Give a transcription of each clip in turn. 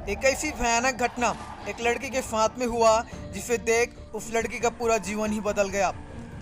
एक ऐसी भयानक घटना एक लड़की के साथ में हुआ जिसे देख उस लड़की का पूरा जीवन ही बदल गया।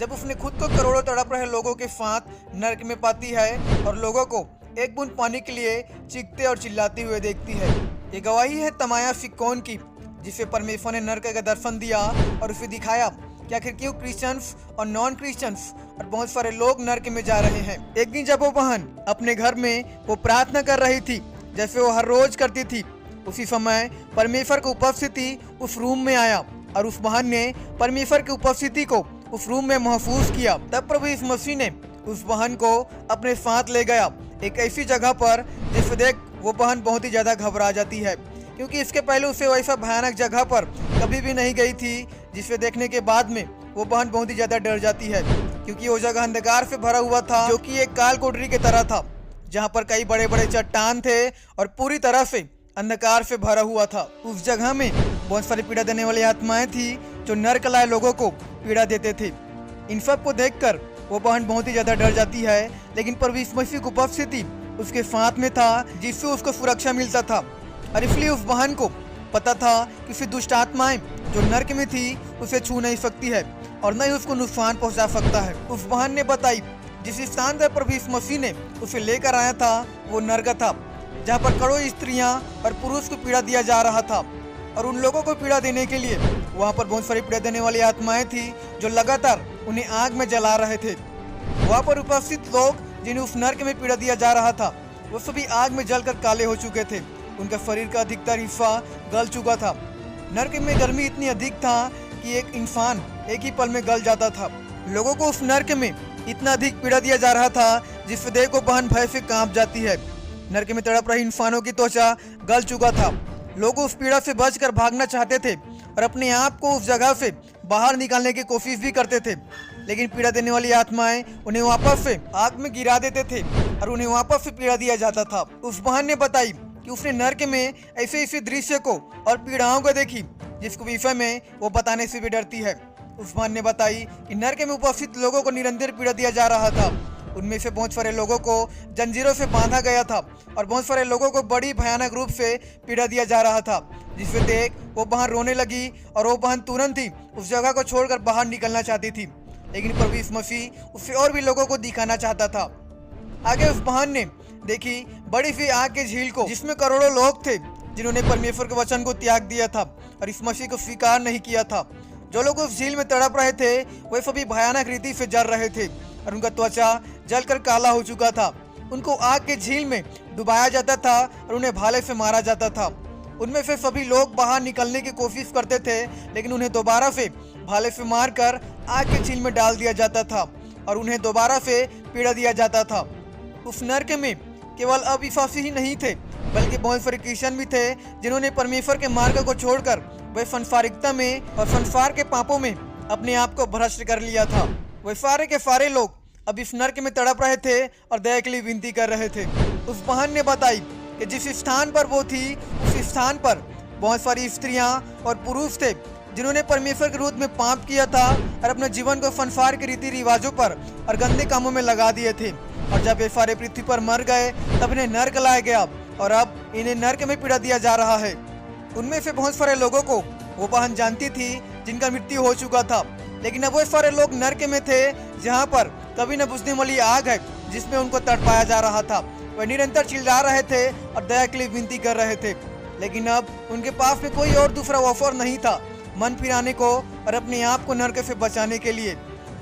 जब उसने खुद को करोड़ों तड़प रहे लोगों के साथ नर्क में पाती है और लोगों को एक बूंद पानी के लिए चीखते और चिल्लाते हुए देखती है। ये गवाही है तमाया सिकोन की, जिसे परमेश्वर ने नर्क का दर्शन दिया और उसे दिखाया कि आखिर क्यों क्रिश्चियंस और नॉन क्रिश्चियंस और बहुत सारे लोग नर्क में जा रहे हैं। एक दिन जब वो बहन अपने घर में वो प्रार्थना कर रही थी जैसे वो हर रोज करती थी, उसी समय परमेश्वर की उपस्थिति उस रूम में आया और उस बहन ने परमेश्वर की उपस्थिति को उस रूम में महसूस किया। तब प्रभु यीशु मसीह ने उस बहन को अपने साथ ले गया एक ऐसी जगह पर जिसे देख वो बहन बहुत ही ज्यादा घबरा जाती है, क्योंकि इसके पहले उसे वैसा भयानक जगह पर कभी भी नहीं गई थी, जिसे देखने के बाद में वो बहन बहुत ही ज्यादा डर जाती है, क्योंकि वो जगह अंधकार से भरा हुआ था जो कि एक काल कोठरी की तरह था, जहाँ पर कई बड़े बड़े चट्टान थे और पूरी तरह से अंधकार से भरा हुआ था। उस जगह में बहुत सारी पीड़ा देने वाली आत्माएं थी जो नर्क लाए लोगों को पीड़ा देते थे। इन सब को देखकर वो बहन बहुत ही ज्यादा डर जाती है, लेकिन प्रभु यीशु मसीह की उपस्थिति उसके साथ में था जिससे उसको सुरक्षा मिलता था, और इसलिए उस बहन को पता था कि उसे दुष्ट आत्माएं जो नर्क में थी उसे छू नहीं सकती है और न ही उसको नुकसान पहुंचा सकता है। उस बहन ने बताई जिस स्थान पर प्रभु यीशु मसीह ने उसे लेकर आया था वो नर्क था, जहाँ पर करोड़ों स्त्रियां और पुरुष को पीड़ा दिया जा रहा था, और उन लोगों को पीड़ा देने के लिए वहाँ पर बहुत सारी पीड़ा देने वाली आत्माएं थी जो लगातार उन्हें आग में जला रहे थे। वहाँ पर उपस्थित लोग जिन्हें उस नर्क में पीड़ा दिया जा रहा था वो सभी आग में जलकर काले हो चुके थे। उनका शरीर का अधिकतर हिस्सा गल चुका था। नर्क में गर्मी इतनी अधिक था कि एक इंसान एक ही पल में गल जाता था। लोगों को उस नर्क में इतना अधिक पीड़ा दिया जा रहा था जिससे देह को बहन भय से कांप जाती है। नर्क में तड़प रही इंसानों की त्वचा गल चुका था। लोग उस पीड़ा से बचकर भागना चाहते थे और अपने आप को उस जगह से बाहर निकालने की कोशिश भी करते थे, लेकिन पीड़ा देने वाली आत्माएं उन्हें वापस से आग में गिरा देते थे और उन्हें वापस से पीड़ा दिया जाता था। उस बहन ने बताई कि उसने नर्क में ऐसे ऐसे दृश्य को और पीड़ाओं को देखी जिसको विषय में वो बताने से भी डरती है। उस बहन ने बताई कि नर्क में उपस्थित लोगों को निरंतर पीड़ा दिया जा रहा था। उनमें से बहुत सारे लोगों को जंजीरों से बांधा गया था और बहुत सारे लोगों को बड़ी भयानक रूप से पीड़ा दिया जा रहा था, जिसे देख वो बहन रोने लगी और वो बहन तुरंत ही उस जगह को छोड़कर बाहर निकलना चाहती थी, लेकिन प्रभु यीशु मसीह उससे और भी लोगों को दिखाना चाहता था। आगे उस बहन ने देखी बड़ी सी आग की झील को, जिसमें करोड़ों लोग थे जिन्होंने परमेश्वर के वचन को त्याग दिया था और इस मसीह को स्वीकार नहीं किया था। जो लोग उस झील में तड़प रहे थे वे सभी भयानक रीति से जल रहे थे और उनका त्वचा जलकर काला हो चुका था। उनको आग के झील में डुबाया जाता था और उन्हें भाले से मारा जाता था। उनमें से सभी लोग बाहर निकलने की कोशिश करते थे, लेकिन उन्हें दोबारा से भाले से मारकर आग के झील में डाल दिया जाता था और उन्हें दोबारा से पीड़ा दिया जाता था। उस नर्क में केवल अविश्वासी ही नहीं थे, बल्कि बहुत सारे क्रिश्चियन भी थे जिन्होंने परमेश्वर के मार्ग को छोड़कर वे संसारिकता में और संसार के पापों में अपने आप को भ्रष्ट कर लिया था। वे सारे के सारे लोग अब इस नर्क में तड़प रहे थे और दया के लिए विनती कर रहे थे। उस बहन ने बताई कि जिस स्थान पर वो थी उस स्थान पर बहुत सारी स्त्रियां और पुरुष थे जिन्होंने परमेश्वर के विरुद्ध में पाप किया था और अपने जीवन को संसार के रीति रिवाजों पर और गंदे कामों में लगा दिए थे, और जब ये सारे पृथ्वी पर मर गए तब इन्हें नर्क लाया गया और अब इन्हें नर्क में पीड़ा दिया जा रहा है। उनमें से बहुत सारे लोगों को वो बहन जानती थी जिनका मृत्यु हो चुका था, लेकिन अब वो सारे लोग नर्क में थे जहाँ पर कभी न बुझने वाली आग है जिसमें उनको तड़पाया जा रहा था। वे निरंतर चिल्ला रहे थे और दया के लिए विनती कर रहे थे, लेकिन अब उनके पास में कोई और दूसरा ऑफर नहीं था मन फिराने को और अपने आप को नर्क से बचाने के लिए,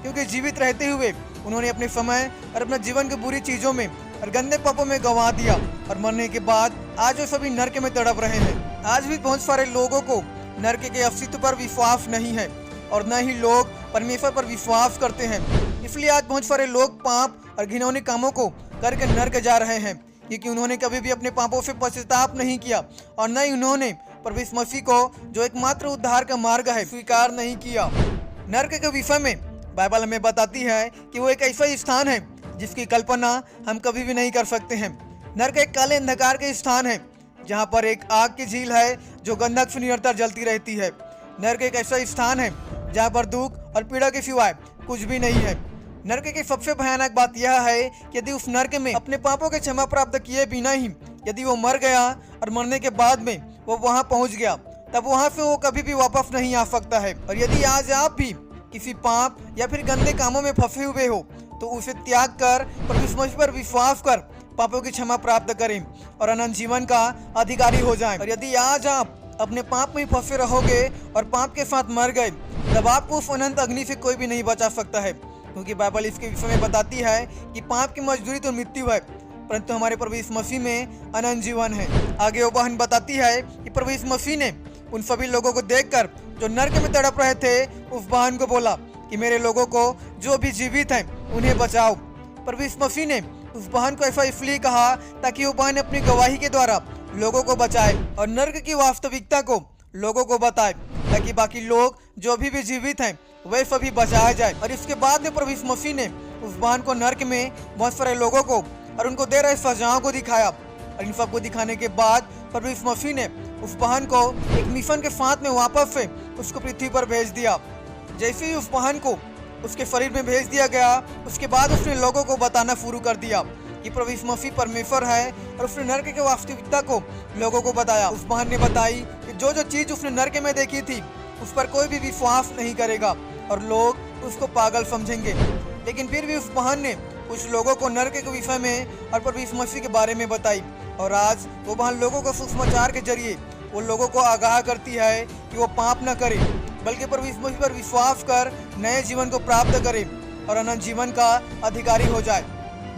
क्योंकि जीवित रहते हुए उन्होंने अपने समय और अपने जीवन की बुरी चीजों में और गंदे पापों में गंवा दिया, और मरने के बाद आज वो सभी नर्क में तड़प रहे हैं। आज भी बहुत सारे लोगों को नर्क के अस्तित्व पर विश्वास नहीं है और न ही लोग परमेश्वर पर विश्वास करते हैं। इसलिए आज बहुत सारे लोग पाप और घिनौने कामों को करके नर्क जा रहे हैं, क्योंकि उन्होंने कभी भी अपने पापों से पश्चाताप नहीं किया और न ही उन्होंने प्रभु यीशु मसीह को जो एकमात्र उद्धार का मार्ग है स्वीकार नहीं किया। नर्क के विषय में बाइबल हमें बताती है कि वो एक ऐसा स्थान है जिसकी कल्पना हम कभी भी नहीं कर सकते हैं। नर्क एक काले अंधकार के स्थान है जहाँ पर एक आग की झील है जो गंधक से निरंतर जलती रहती है। नर्क एक ऐसा स्थान है जहाँ पर दुख और पीड़ा के सिवाय कुछ भी नहीं है। नर्क की सबसे भयानक बात यह है कि यदि उस नर्क में अपने पापों के क्षमा प्राप्त किए बिना ही यदि वो मर गया और मरने के बाद में वो वहाँ पहुँच गया, तब वहाँ से वो कभी भी वापस नहीं आ सकता है। और यदि आज आप भी किसी पाप या फिर गंदे कामों में फंसे हुए हो तो उसे त्याग कर प्रभु यीशु मसीह पर विश्वास कर पापों की क्षमा प्राप्त करें और अनंत जीवन का अधिकारी हो जाएं। और यदि आज आप अपने पाप में फंसे रहोगे और पाप के साथ मर गए, तब आपको उस अनंत अग्नि से कोई भी नहीं बचा सकता है, क्योंकि बाइबल इसके विषय में बताती है कि पाप की मजदूरी तो मृत्यु है, परंतु हमारे प्रभु यीशु मसीह में अनंत जीवन है। आगे वो बहन बताती है कि प्रभु यीशु मसीह ने उन सभी लोगों को देखकर जो नरक में तड़प रहे थे, उस बहन को बोला कि मेरे लोगों को जो भी जीवित हैं उन्हें बचाओ। प्रभु यीशु मसीह ने उस बहन को ऐसा इसलिए कहा ताकि वो बहन अपनी गवाही के द्वारा लोगों को बचाए और नर्क की वास्तविकता को लोगों को बताए, ताकि बाकी लोग जो भी जीवित हैं वे सभी बचाया जाए। और इसके बाद में प्रभु यीशु मसीह ने उस बहन को नर्क में बहुत सारे लोगों को और उनको दे रहे सजाओं को दिखाया। और इन सबको दिखाने के बाद प्रभु यीशु मसीह ने उस बहन को एक मिशन के साथ में वापस से उसको पृथ्वी पर भेज दिया। जैसे ही उस बहन को उसके शरीर में भेज दिया गया, उसके बाद उसने लोगों को बताना शुरू कर दिया कि प्रभु यीशु मसीह परमेश्वर है, और उसने नरक की वास्तविकता को लोगों को बताया। उस बहन ने बताई कि जो जो चीज उसने नरक में देखी थी उस पर कोई भी विश्वास नहीं करेगा और लोग उसको पागल समझेंगे, लेकिन फिर भी उस बहन ने कुछ लोगों को नरक के विषय में और प्रभु यीशु मसीह के बारे में बताई। और आज वो बहन लोगों को सुसमाचार के जरिए वो लोगों को आगाह करती है कि वो पाप न करे, बल्कि प्रभु यीशु मसीह पर विश्वास कर नए जीवन को प्राप्त करे और अनंत जीवन का अधिकारी हो जाए।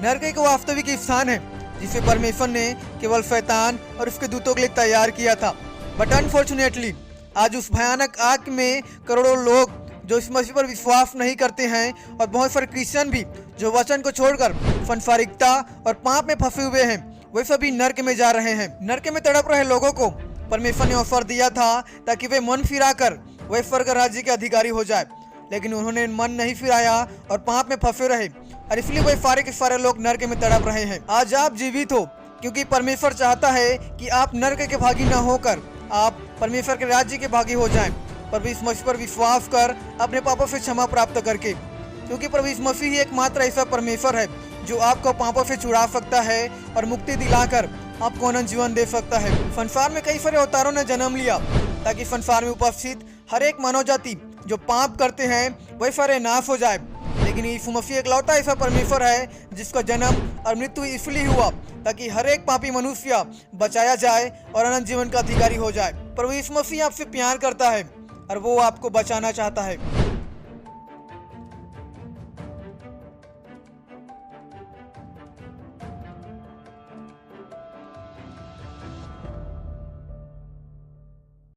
नरक एक वास्तविक स्थान है जिसे परमेश्वर ने केवल शैतान और उसके दूतों के लिए तैयार किया था, बट अनफॉर्चुनेटली आज उस भयानक आग में करोड़ों लोग जो इस मसीह पर विश्वास नहीं करते हैं और बहुत सारे क्रिश्चियन भी जो वचन को छोड़कर संसारिकता और पाप में फंसे हुए हैं, वे सभी नरक में जा रहे हैं। नरक में तड़प रहे लोगों को परमेश्वर ने ऑफर दिया था ताकि वे मन फिराकर वे स्वर्ग राज्य के अधिकारी हो जाए, लेकिन उन्होंने मन नहीं फिराया और पाप में फंसे रहे, और इसलिए वे सारे के सारे लोग नरक में तड़प रहे हैं। आज आप जीवित हो क्योंकि परमेश्वर चाहता है कि आप नरक के भागी न होकर आप परमेश्वर के राज्य के भागी हो जाएं, प्रभु यीशु मसीह पर विश्वास कर अपने पापों से क्षमा प्राप्त करके, क्योंकि प्रभु यीशु मसीह ही एकमात्र ऐसा परमेश्वर है जो आपको पापों से छुड़ा सकता है और मुक्ति दिलाकर आपको अनंत जीवन दे सकता है। संसार में कई सारे अवतारों ने जन्म लिया ताकि संसार में उपस्थित हर एक मानव जाति जो पाप करते हैं वह सारे नाश हो जाए, लेकिन यीशु मसीह एकलौता ऐसा परमेश्वर है जिसका जन्म और मृत्यु इसलिए हुआ ताकि हर एक पापी मनुष्य बचाया जाए और अनंत जीवन का अधिकारी हो जाए। प्रभु यीशु मसीह आपसे प्यार करता है और वो आपको बचाना चाहता है।